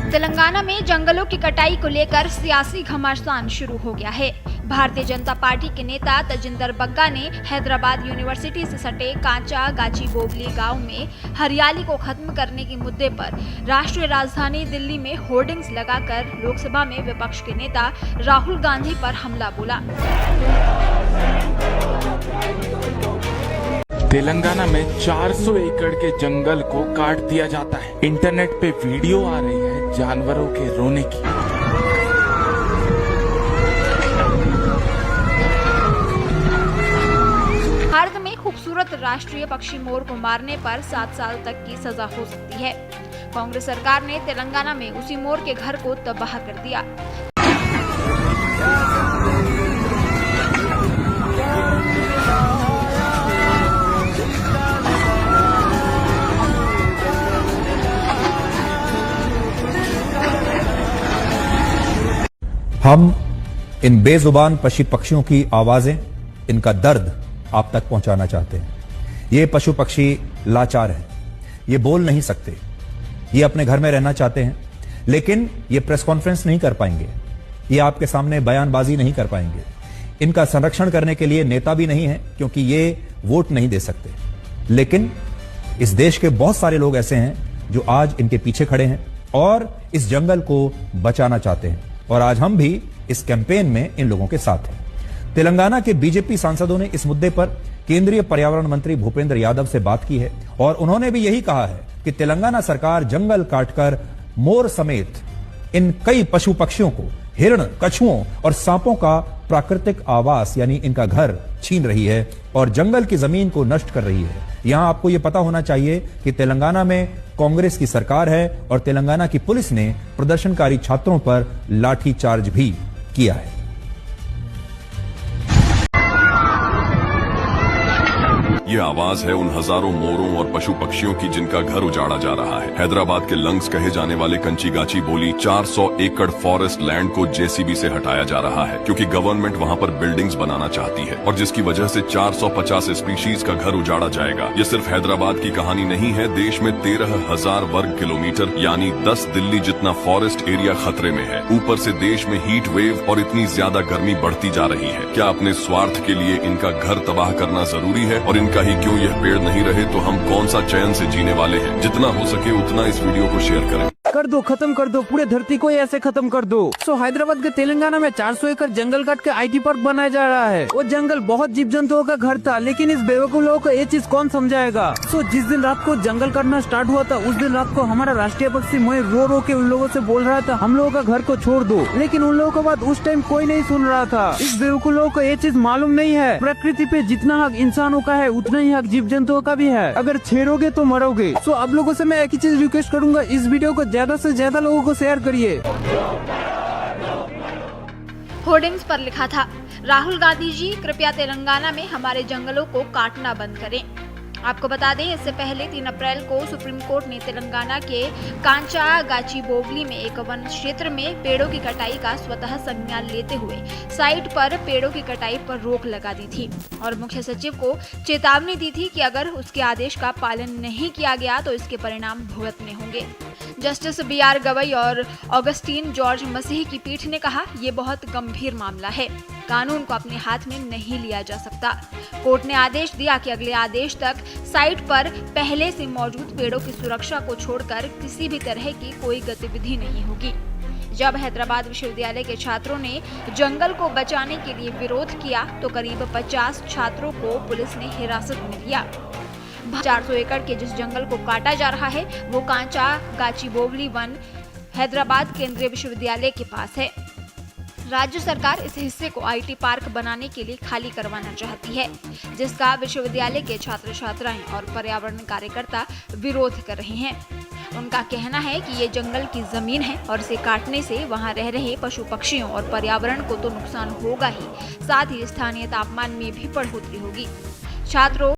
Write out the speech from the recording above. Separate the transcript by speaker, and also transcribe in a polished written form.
Speaker 1: तेलंगाना में जंगलों की कटाई को लेकर सियासी घमासान शुरू हो गया है। भारतीय जनता पार्टी के नेता तजिंदर बग्गा ने हैदराबाद यूनिवर्सिटी से सटे कांचा गाचीबोगली गांव में हरियाली को खत्म करने के मुद्दे पर राष्ट्रीय राजधानी दिल्ली में होर्डिंग्स लगाकर लोकसभा में विपक्ष के नेता राहुल गांधी पर हमला बोला।
Speaker 2: तेलंगाना में 400 एकड़ के जंगल को काट दिया जाता है। इंटरनेट पे वीडियो आ रही है जानवरों के रोने की।
Speaker 1: भारत में खूबसूरत राष्ट्रीय पक्षी मोर को मारने पर 7 साल तक की सजा हो सकती है। कांग्रेस सरकार ने तेलंगाना में उसी मोर के घर को तबाह कर दिया।
Speaker 3: हम इन बेजुबान पशु पक्षियों की आवाजें, इनका दर्द आप तक पहुंचाना चाहते हैं। ये पशु पक्षी लाचार हैं, ये बोल नहीं सकते, ये अपने घर में रहना चाहते हैं, लेकिन ये प्रेस कॉन्फ्रेंस नहीं कर पाएंगे, ये आपके सामने बयानबाजी नहीं कर पाएंगे। इनका संरक्षण करने के लिए नेता भी नहीं है, क्योंकि ये वोट नहीं दे सकते। लेकिन इस देश के बहुत सारे लोग ऐसे हैं जो आज इनके पीछे खड़े हैं और इस जंगल को बचाना चाहते हैं। और आज हम भी इस कैंपेन में इन लोगों के साथ हैं। तेलंगाना के बीजेपी सांसदों ने इस मुद्दे पर केंद्रीय पर्यावरण मंत्री भूपेंद्र यादव से बात की है और उन्होंने भी यही कहा है कि तेलंगाना सरकार जंगल काटकर मोर समेत इन कई पशु पक्षियों को, हिरण, कछुओं और सांपों का प्राकृतिक आवास यानी इनका घर छीन रही है और जंगल की जमीन को नष्ट कर रही है। यहां आपको यह पता होना चाहिए कि तेलंगाना में कांग्रेस की सरकार है और तेलंगाना की पुलिस ने प्रदर्शनकारी छात्रों पर लाठीचार्ज भी किया है।
Speaker 4: ये आवाज है उन हजारों मोरों और पशु पक्षियों की जिनका घर उजाड़ा जा रहा है। हैदराबाद के लंग्स कहे जाने वाले कंची गाचीबोगली 400 एकड़ फॉरेस्ट लैंड को जेसीबी से हटाया जा रहा है, क्योंकि गवर्नमेंट वहां पर बिल्डिंग्स बनाना चाहती है और जिसकी वजह से 450 स्पीशीज का घर उजाड़ा जाएगा। ये सिर्फ हैदराबाद की कहानी नहीं है। देश में 13,000 वर्ग किलोमीटर यानी 10 दिल्ली जितना फॉरेस्ट एरिया खतरे में है। ऊपर से देश में हीट वेव और इतनी ज्यादा गर्मी बढ़ती जा रही है। क्या अपने स्वार्थ के लिए इनका घर तबाह करना जरूरी है? और इनका ही क्यों यह पेड़ नहीं रहे तो हम कौन सा चैन से जीने वाले हैं? जितना हो सके उतना इस वीडियो को शेयर करें।
Speaker 5: कर दो, खत्म कर दो, पूरे धरती को ही ऐसे खत्म कर दो। हैदराबाद के तेलंगाना में 400 एकड़ जंगल काट के IT पार्क बनाया जा रहा है। वो जंगल बहुत जीव जंतुओं का घर था, लेकिन इस बेवकूफ लोगों को ये चीज कौन समझाएगा? जिस दिन रात को जंगल काटना स्टार्ट हुआ था, उस दिन रात को हमारा राष्ट्रीय पक्षी मोर रो रो के उन लोगों से बोल रहा था हम लोगों का घर को छोड़ दो, लेकिन उन लोगों का बात उस टाइम कोई नहीं सुन रहा था। इस बेवकूफ लोगों को ये चीज मालूम नहीं है, प्रकृति पे जितना हक इंसानों का है उतना ही हक जीव जंतुओं का भी है। अगर छेड़ोगे तो मरोगे। आप लोगों से मैं एक ही चीज रिक्वेस्ट करूंगा, इस वीडियो को ज्यादा से ज्यादा लोगों को शेयर करिए।
Speaker 1: होर्डिंग्स पर लिखा था, राहुल गांधी जी कृपया तेलंगाना में हमारे जंगलों को काटना बंद करें। आपको बता दें, इससे पहले 3 अप्रैल को सुप्रीम कोर्ट ने तेलंगाना के कांचा गाचीबोगली में एक वन क्षेत्र में पेड़ों की कटाई का स्वतः संज्ञान लेते हुए साइट पर पेड़ों की कटाई पर रोक लगा दी थी और मुख्य सचिव को चेतावनी दी थी कि अगर उसके आदेश का पालन नहीं किया गया तो इसके परिणाम भुगतने होंगे। जस्टिस BR गवई और ऑगस्टीन जॉर्ज मसीह की पीठ ने कहा, ये बहुत गंभीर मामला है, कानून को अपने हाथ में नहीं लिया जा सकता। कोर्ट ने आदेश दिया कि अगले आदेश तक साइट पर पहले से मौजूद पेड़ों की सुरक्षा को छोड़कर किसी भी तरह की कोई गतिविधि नहीं होगी। जब हैदराबाद विश्वविद्यालय के छात्रों ने जंगल को बचाने के लिए विरोध किया तो करीब 50 छात्रों को पुलिस ने हिरासत में लिया। 400 एकड़ के जिस जंगल को काटा जा रहा है वो कांचा गाचीबोगली वन हैदराबाद केंद्रीय विश्वविद्यालय के पास है। राज्य सरकार इस हिस्से को IT पार्क बनाने के लिए खाली करवाना चाहती है, जिसका विश्वविद्यालय के छात्र छात्राएं और पर्यावरण कार्यकर्ता विरोध कर रहे हैं। उनका कहना है कि ये जंगल की जमीन है और इसे काटने से वहां रह रहे पशु पक्षियों और पर्यावरण को तो नुकसान होगा ही, साथ ही स्थानीय तापमान में भी बढ़ोतरी होगी। छात्रों